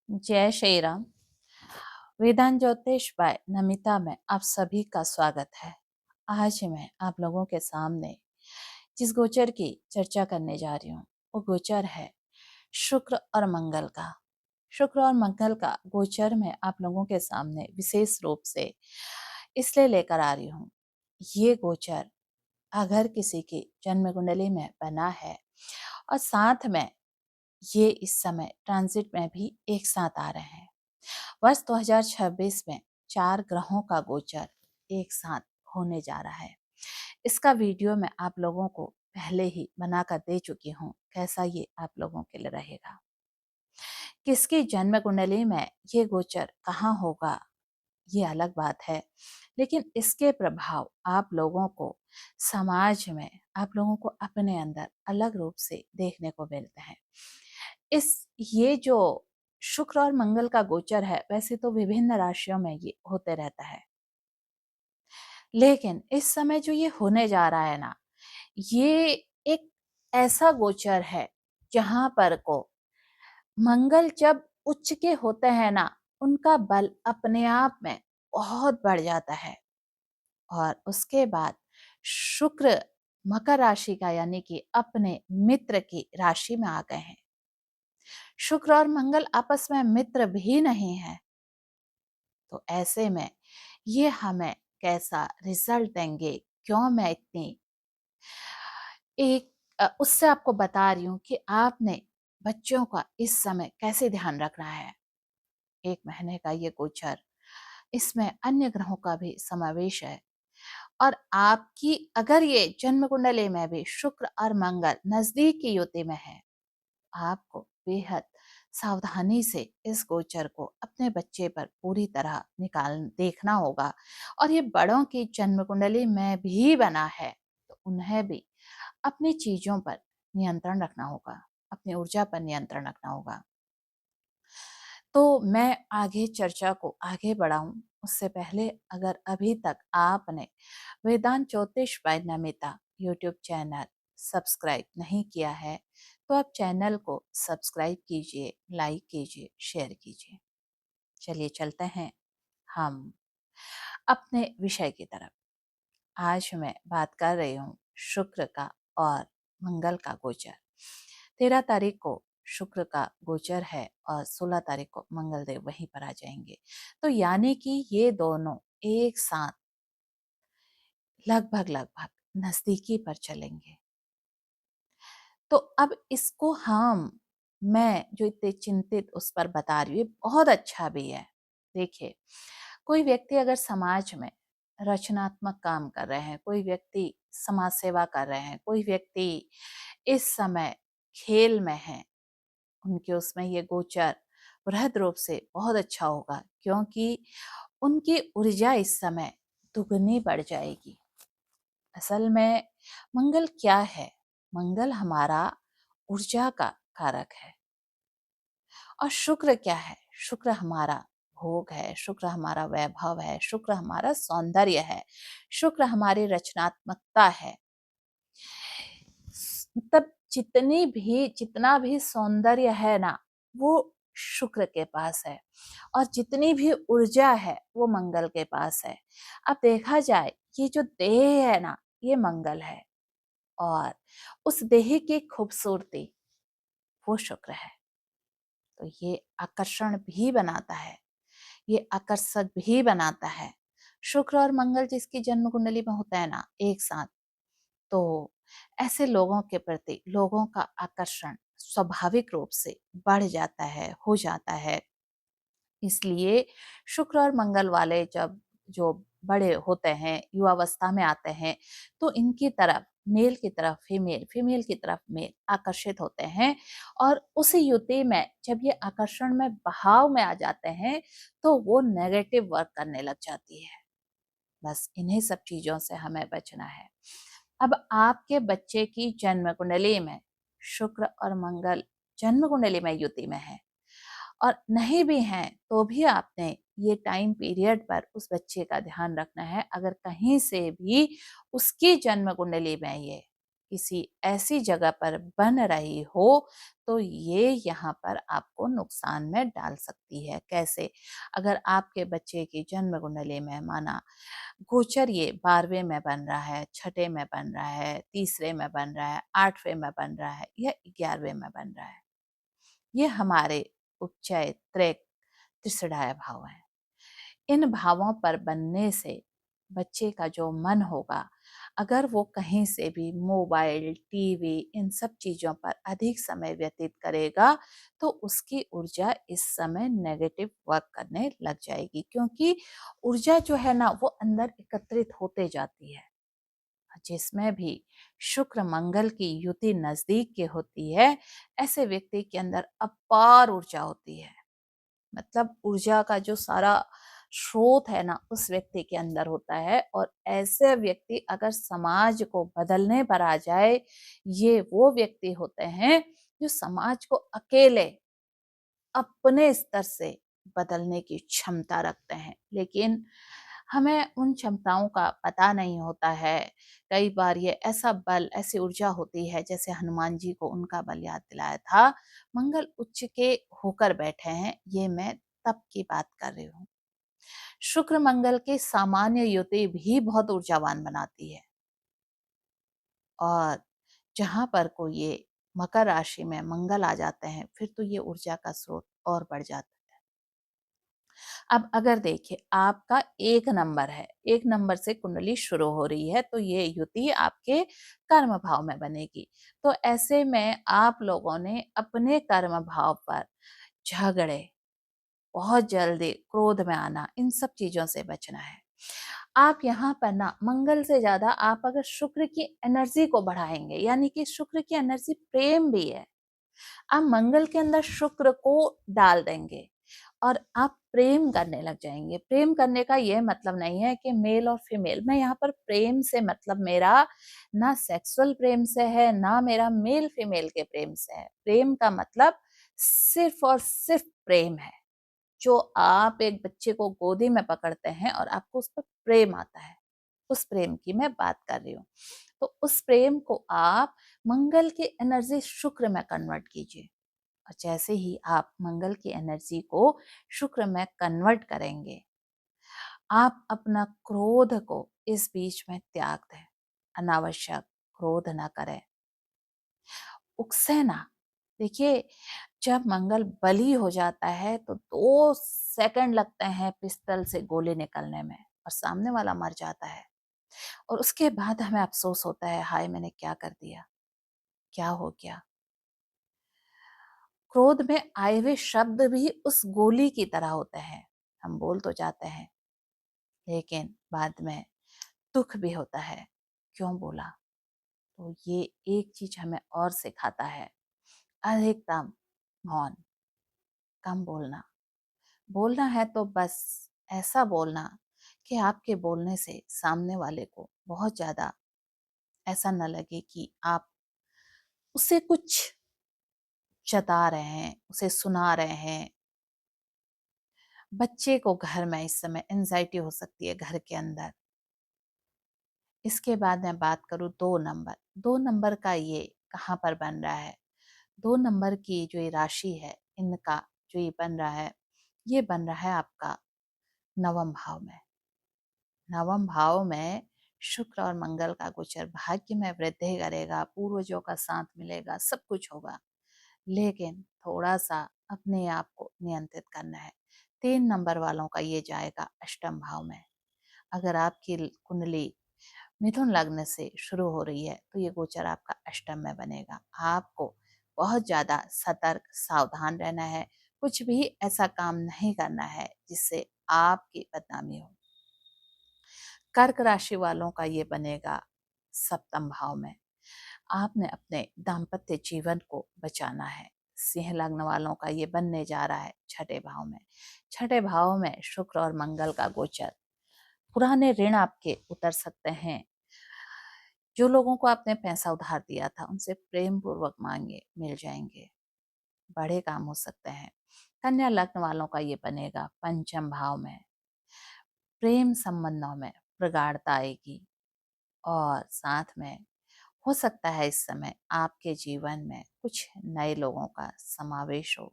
जय श्री राम। वेदांत ज्योतिष बाय नमिता में आप सभी का स्वागत है। आज मैं आप लोगों के सामने जिस गोचर की चर्चा करने जा रही हूँ वो गोचर है शुक्र और मंगल का। शुक्र और मंगल का गोचर मैं आप लोगों के सामने विशेष रूप से इसलिए लेकर आ रही हूँ। ये गोचर अगर किसी की जन्म कुंडली में बना है और साथ में ये इस समय ट्रांजिट में भी एक साथ आ रहे हैं, वर्ष 2026 में 4 ग्रहों का गोचर एक साथ होने जा रहा है। इसका वीडियो मैं आप लोगों को पहले ही बनाकर दे चुकी हूँ, कैसा ये आप लोगों के लिए रहेगा। किसकी जन्म कुंडली में ये गोचर कहाँ होगा ये अलग बात है, लेकिन इसके प्रभाव आप लोगों को समाज में, आप लोगों को अपने अंदर अलग रूप से देखने को मिलते हैं। ये जो शुक्र और मंगल का गोचर है, वैसे तो विभिन्न राशियों में ये होते रहता है, लेकिन इस समय जो ये होने जा रहा है ना, ये एक ऐसा गोचर है जहां पर को मंगल जब उच्च के होते हैं ना, उनका बल अपने आप में बहुत बढ़ जाता है। और उसके बाद शुक्र मकर राशि का यानी कि अपने मित्र की राशि में आ गए हैं। शुक्र और मंगल आपस में मित्र भी नहीं है, तो ऐसे में ये हमें कैसा रिजल्ट देंगे, क्यों मैं इतनी उससे आपको बता रही हूँ कि आपने बच्चों का इस समय कैसे ध्यान रखना है। 1 महीने का ये गोचर, इसमें अन्य ग्रहों का भी समावेश है। और आपकी अगर ये जन्म कुंडली में भी शुक्र और मंगल नजदीक की युति में है, आपको बेहद सावधानी से इस गोचर को अपने बच्चे पर पूरी तरह देखना होगा। और ये बड़ों की जन्म कुंडली में भी बना है, तो उन्हें भी अपनी चीजों पर नियंत्रण रखना होगा, अपनी ऊर्जा पर नियंत्रण रखना होगा। तो मैं आगे चर्चा को आगे बढ़ाऊं उससे पहले, अगर अभी तक आपने Vedant Jyotish by Namita YouTube channel subscribe नहीं किया है, तो आप चैनल को सब्सक्राइब कीजिए, लाइक कीजिए, शेयर कीजिए। चलिए चलते हैं हम अपने विषय की तरफ। आज मैं बात कर रही हूँ शुक्र का और मंगल का गोचर। 13 तारीख को शुक्र का गोचर है और 16 तारीख को मंगल देव वहीं पर आ जाएंगे। तो यानी कि ये दोनों एक साथ लगभग नजदीकी पर चलेंगे। तो अब इसको मैं जो इतने चिंतित उस पर बता रही हूँ, बहुत अच्छा भी है। देखिए, कोई व्यक्ति अगर समाज में रचनात्मक काम कर रहे हैं, कोई व्यक्ति समाज सेवा कर रहे हैं, कोई व्यक्ति इस समय खेल में है, उनके उसमें ये गोचर बृहद रूप से बहुत अच्छा होगा, क्योंकि उनकी ऊर्जा इस समय दुगनी बढ़ जाएगी। असल में मंगल क्या है? मंगल हमारा ऊर्जा का कारक है। और शुक्र क्या है? शुक्र हमारा भोग है, शुक्र हमारा वैभव है, शुक्र हमारा सौंदर्य है, शुक्र हमारी रचनात्मकता है। तब जितना भी सौंदर्य है ना, वो शुक्र के पास है, और जितनी भी ऊर्जा है वो मंगल के पास है। अब देखा जाए, ये जो देह है ना, ये मंगल है, और उस देह की खूबसूरती वो शुक्र है। तो ये आकर्षण भी बनाता है, ये आकर्षक भी बनाता है। शुक्र और मंगल जिसकी जन्म कुंडली में होता है ना एक साथ, तो ऐसे लोगों के प्रति लोगों का आकर्षण स्वाभाविक रूप से बढ़ जाता है, हो जाता है। इसलिए शुक्र और मंगल वाले जब जो बड़े होते हैं, युवावस्था में आते हैं, तो इनकी तरफ मेल की तरफ फीमेल, फीमेल की तरफ मेल आकर्षित होते हैं। और उसी युति में जब ये आकर्षण में बहाव में आ जाते हैं, तो वो नेगेटिव वर्क करने लग जाती है। बस इन्हीं सब चीजों से हमें बचना है। अब आपके बच्चे की जन्म कुंडली में शुक्र और मंगल जन्म कुंडली में युति में है, और नहीं भी हैं, तो भी आपने ये टाइम पीरियड पर उस बच्चे का ध्यान रखना है। अगर कहीं से भी उसकी जन्म कुंडली में ये किसी ऐसी जगह पर बन रही हो तो ये यहाँ पर आपको नुकसान में डाल सकती है। कैसे? अगर आपके बच्चे की जन्म कुंडली में माना गोचर ये 12वें में बन रहा है, छठे में बन रहा है, तीसरे में बन रहा है, 8वें में बन रहा है या 11वें में बन रहा है, ये हमारे उपचय, त्रेक, त्रिसढ़ाया भाव हैं। इन भावों पर बनने से बच्चे का जो मन होगा, अगर वो कहीं से भी मोबाइल, टीवी इन सब चीज़ों पर अधिक समय व्यतीत करेगा तो उसकी ऊर्जा इस समय नेगेटिव वर्क करने लग जाएगी, क्योंकि ऊर्जा जो है ना वो अंदर एकत्रित होते जाती है। जिसमें भी शुक्र मंगल की युति नजदीक की होती है, ऐसे व्यक्ति के अंदर अपार ऊर्जा होती है। मतलब ऊर्जा का जो सारा स्रोत है ना उस व्यक्ति के अंदर होता है, और ऐसे व्यक्ति अगर समाज को बदलने पर आ जाए, ये वो व्यक्ति होते हैं जो समाज को अकेले अपने स्तर से बदलने की क्षमता रखते हैं। लेकिन हमें उन क्षमताओं का पता नहीं होता है। कई बार ये ऐसा बल, ऐसी ऊर्जा होती है, जैसे हनुमान जी को उनका बल याद दिलाया था, मंगल उच्च के होकर बैठे हैं, ये मैं तब की बात कर रही हूँ। शुक्र मंगल की सामान्य युति भी बहुत ऊर्जावान बनाती है, और जहां पर को ये मकर राशि में मंगल आ जाते हैं, फिर तो ये ऊर्जा का स्रोत और बढ़ जाता है। अब अगर देखिए आपका 1 नंबर है, 1 नंबर से कुंडली शुरू हो रही है, तो ये युति आपके कर्म भाव में बनेगी। तो ऐसे में आप लोगों ने अपने कर्म भाव पर झगड़े, बहुत जल्दी क्रोध में आना, इन सब चीजों से बचना है। आप यहाँ पर ना मंगल से ज्यादा आप अगर शुक्र की एनर्जी को बढ़ाएंगे, यानी कि शुक्र की एनर्जी प्रेम भी है, आप मंगल के अंदर शुक्र को डाल देंगे और आप प्रेम करने लग जाएंगे। प्रेम करने का यह मतलब नहीं है कि मेल और फीमेल, मैं यहाँ पर प्रेम से मतलब मेरा ना सेक्सुअल प्रेम से है, ना मेरा मेल फीमेल के प्रेम से है। प्रेम का मतलब सिर्फ और सिर्फ प्रेम है, जो आप एक बच्चे को गोदी में पकड़ते हैं और आपको उस पर प्रेम आता है, उस प्रेम की मैं बात कर रही हूँ। तो उस प्रेम को आप मंगल की एनर्जी शुक्र में कन्वर्ट कीजिए, और जैसे ही आप मंगल की एनर्जी को शुक्र में कन्वर्ट करेंगे, आप अपना क्रोध को इस बीच में त्याग दें। अनावश्यक क्रोध ना करें, उकसे ना। देखिए, जब मंगल बली हो जाता है तो 2 सेकंड लगते हैं पिस्टल से गोली निकलने में, और सामने वाला मर जाता है, और उसके बाद हमें अफसोस होता है, हाय मैंने क्या कर दिया, क्या हो गया। क्रोध में आए हुए शब्द भी उस गोली की तरह होते हैं, हम बोल तो जाते हैं लेकिन बाद में दुख भी होता है, क्यों बोला। तो ये एक चीज हमें और सिखाता है, अधिकतम मौन, कम बोलना। बोलना है तो बस ऐसा बोलना कि आपके बोलने से सामने वाले को बहुत ज्यादा ऐसा न लगे कि आप उससे कुछ जता रहे हैं, उसे सुना रहे हैं। बच्चे को घर में इस समय एंजाइटी हो सकती है घर के अंदर। इसके बाद मैं बात करूं 2 नंबर, 2 नंबर का ये कहाँ पर बन रहा है। 2 नंबर की जो ये राशि है, इनका जो ये बन रहा है, ये बन रहा है आपका नवम भाव में। नवम भाव में शुक्र और मंगल का गोचर भाग्य में वृद्धि करेगा, पूर्वजों का साथ मिलेगा, सब कुछ होगा, लेकिन थोड़ा सा अपने आप को नियंत्रित करना है। 3 नंबर वालों का ये जाएगा अष्टम भाव में। अगर आपकी कुंडली मिथुन लग्न से शुरू हो रही है तो ये गोचर आपका अष्टम में बनेगा। आपको बहुत ज्यादा सतर्क, सावधान रहना है, कुछ भी ऐसा काम नहीं करना है जिससे आपकी बदनामी हो। कर्क राशि वालों का ये बनेगा सप्तम भाव में। आपने अपने दाम्पत्य जीवन को बचाना है। सिंह लग्न वालों का ये बनने जा रहा है छठे भाव में। छठे भाव में शुक्र और मंगल का गोचर, पुराने ऋण आपके उतर सकते हैं। जो लोगों को आपने पैसा उधार दिया था उनसे प्रेम पूर्वक मांगे, मिल जाएंगे, बड़े काम हो सकते हैं। कन्या लग्न वालों का ये बनेगा पंचम भाव में। प्रेम संबंधों में प्रगाढ़ता आएगी, और साथ में हो सकता है इस समय आपके जीवन में कुछ नए लोगों का समावेश हो।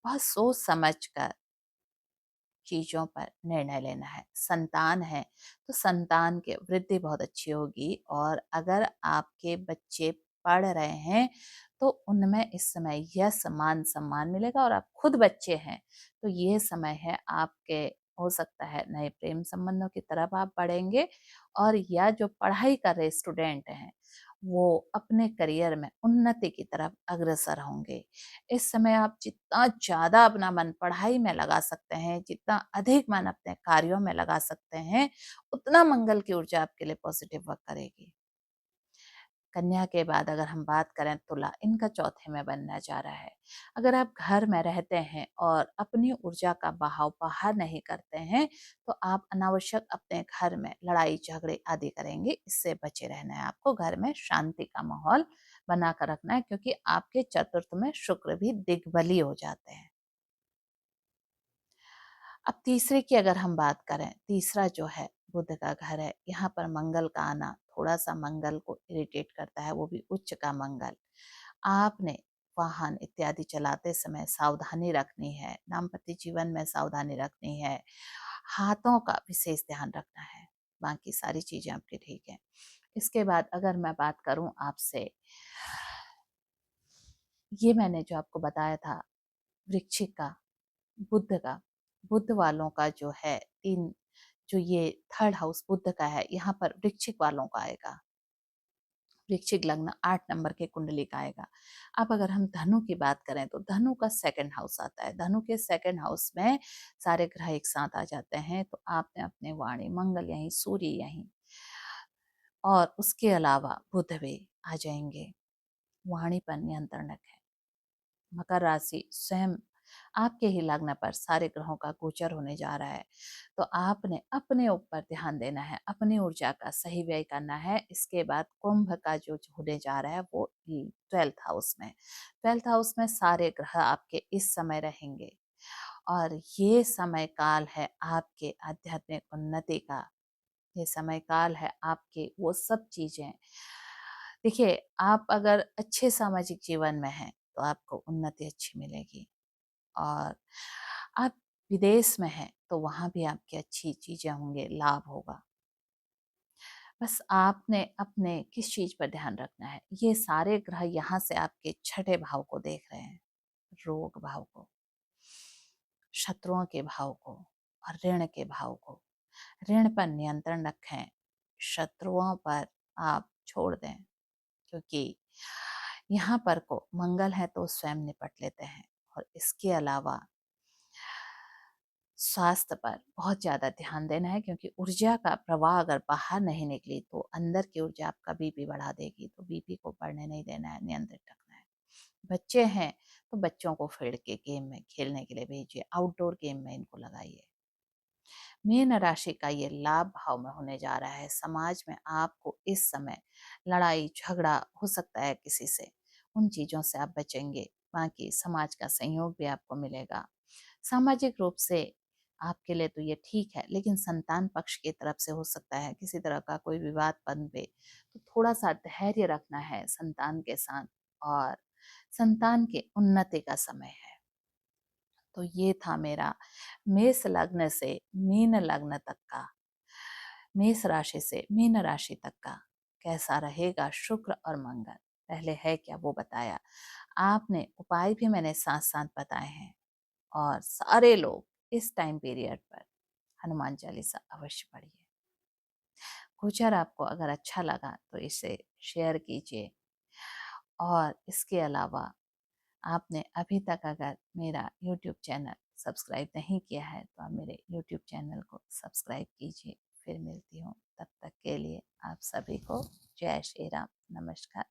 बहुत सोच समझ कर चीज़ों पर निर्णय लेना है। संतान है तो संतान की वृद्धि बहुत अच्छी होगी, और अगर आपके बच्चे पढ़ रहे हैं तो उनमें इस समय यश मान सम्मान मिलेगा, और आप खुद बच्चे हैं तो ये समय है आपके, हो सकता है नए प्रेम संबंधों की तरफ आप बढ़ेंगे, और या जो पढ़ाई कर रहे स्टूडेंट हैं वो अपने करियर में उन्नति की तरफ अग्रसर होंगे। इस समय आप जितना ज़्यादा अपना मन पढ़ाई में लगा सकते हैं, जितना अधिक मन अपने कार्यों में लगा सकते हैं, उतना मंगल की ऊर्जा आपके लिए पॉजिटिव वर्क करेगी। कन्या के बाद अगर हम बात करें तुला, इनका चौथे में बनना जा रहा है। अगर आप घर में रहते हैं और अपनी ऊर्जा का बहाव बाहर नहीं करते हैं तो आप अनावश्यक अपने घर में लड़ाई झगड़े आदि करेंगे। इससे बचे रहना है आपको। घर में शांति का माहौल बनाकर रखना है, क्योंकि आपके चतुर्थ में शुक्र भी दिग्बली हो जाते हैं। अब तीसरे की अगर हम बात करें, तीसरा जो है बुध का घर है। यहाँ पर मंगल का आना थोड़ा सा मंगल को इरिटेट करता है, वो भी उच्च का मंगल। आपने वाहन इत्यादि चलाते समय सावधानी रखनी है, दाम्पत्य जीवन में सावधानी रखनी है, हाथों का विशेष ध्यान रखना है। बाकी सारी चीजें आपकी ठीक है। इसके बाद अगर मैं बात करूं आपसे, ये मैंने जो आपको बताया था वृश्चिक का, बुध का, बुध वालों का जो है तीन, जो ये थर्ड हाउस बुध का है, यहाँ पर वृश्चिक वालों का आएगा। वृश्चिक लग्न 8 नंबर के कुंडली का आएगा। अब अगर हम धनु की बात करें तो धनु का सेकंड हाउस आता है। धनु के सेकंड हाउस में सारे ग्रह एक साथ आ जाते हैं, तो आपने अपने वाणी, मंगल यहीं, सूर्य यहीं, और उसके अलावा बुध भी आ जाएंगे। वाणी पर नियंत्रण रखें। मकर राशि स्वयं आपके ही लग्न पर सारे ग्रहों का गोचर होने जा रहा है, तो आपने अपने ऊपर ध्यान देना है, अपनी ऊर्जा का सही व्यय करना है। इसके बाद कुंभ का जो होने जा रहा है वो 12th हाउस में, 12th हाउस में सारे ग्रह आपके इस समय रहेंगे, और ये समय काल है आपके आध्यात्मिक उन्नति का। ये समय काल है आपके वो सब चीजें, देखिए आप अगर अच्छे सामाजिक जीवन में हैं तो आपको उन्नति अच्छी मिलेगी, और आप विदेश में हैं तो वहां भी आपकी अच्छी चीजें होंगे, लाभ होगा। बस आपने अपने किस चीज पर ध्यान रखना है, ये सारे ग्रह यहाँ से आपके छठे भाव को देख रहे हैं, रोग भाव को, शत्रुओं के भाव को, और ऋण के भाव को। ऋण पर नियंत्रण रखें, शत्रुओं पर आप छोड़ दें, क्योंकि यहाँ पर को मंगल है तो स्वयं निपट लेते हैं। और इसके अलावा स्वास्थ्य पर बहुत ज्यादा ध्यान देना है, क्योंकि ऊर्जा का प्रवाह अगर बाहर नहीं निकली तो अंदर की ऊर्जा आपका बीपी बढ़ा देगी, तो बीपी को बढ़ने नहीं देना है, नियंत्रित रखना है। बच्चे हैं तो बच्चों को फील्ड के गेम में खेलने के लिए भेजिए, आउटडोर गेम में इनको लगाइए। मीन राशि का ये लाभ भाव में होने जा रहा है। समाज में आपको इस समय लड़ाई झगड़ा हो सकता है किसी से, उन चीजों से आप बचेंगे। बाकी समाज का सहयोग भी आपको मिलेगा। सामाजिक रूप से आपके लिए तो ये ठीक है, लेकिन संतान पक्ष की तरफ से हो सकता है किसी तरह का कोई विवाद बन पे, तो थोड़ा सा धैर्य रखना है संतान के साथ, और संतान के उन्नति का समय है। तो ये था मेरा मेष लग्न से मीन लग्न तक का, मेष राशि से मीन राशि तक का कैसा रहेगा शुक्र और मंगल, पहले है क्या वो बताया। आपने उपाय भी मैंने साथ साथ बताए हैं, और सारे लोग इस टाइम पीरियड पर हनुमान चालीसा अवश्य पढ़िए। गोचर आपको अगर अच्छा लगा तो इसे शेयर कीजिए, और इसके अलावा आपने अभी तक अगर मेरा YouTube चैनल सब्सक्राइब नहीं किया है तो आप मेरे YouTube चैनल को सब्सक्राइब कीजिए। फिर मिलती हूँ, तब तक के लिए आप सभी को जय श्री राम, नमस्कार।